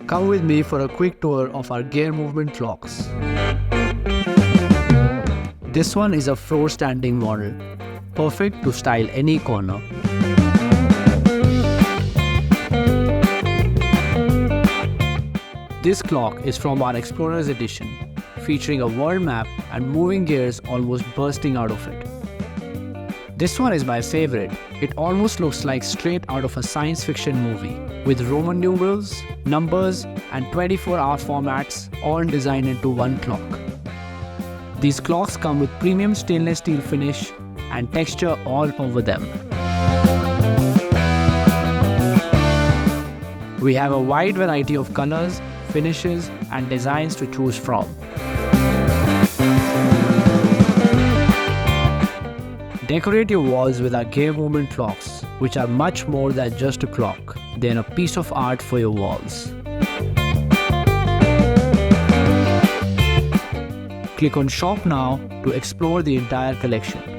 Come with me for a quick tour of our gear movement clocks. This one is a floor standing model, perfect to style any corner. This clock is from our Explorers edition, featuring a world map and moving gears almost bursting out of it. This one is my favorite. It almost looks like straight out of a science fiction movie, with Roman numerals, numbers, and 24-hour formats all designed into one clock. These clocks come with premium stainless steel finish and texture all over them. We have a wide variety of colors, finishes, and designs to choose from. Decorate your walls with our gear movement clocks, which are much more than just a clock. They're a piece of art for your walls. Click on Shop Now to explore the entire collection.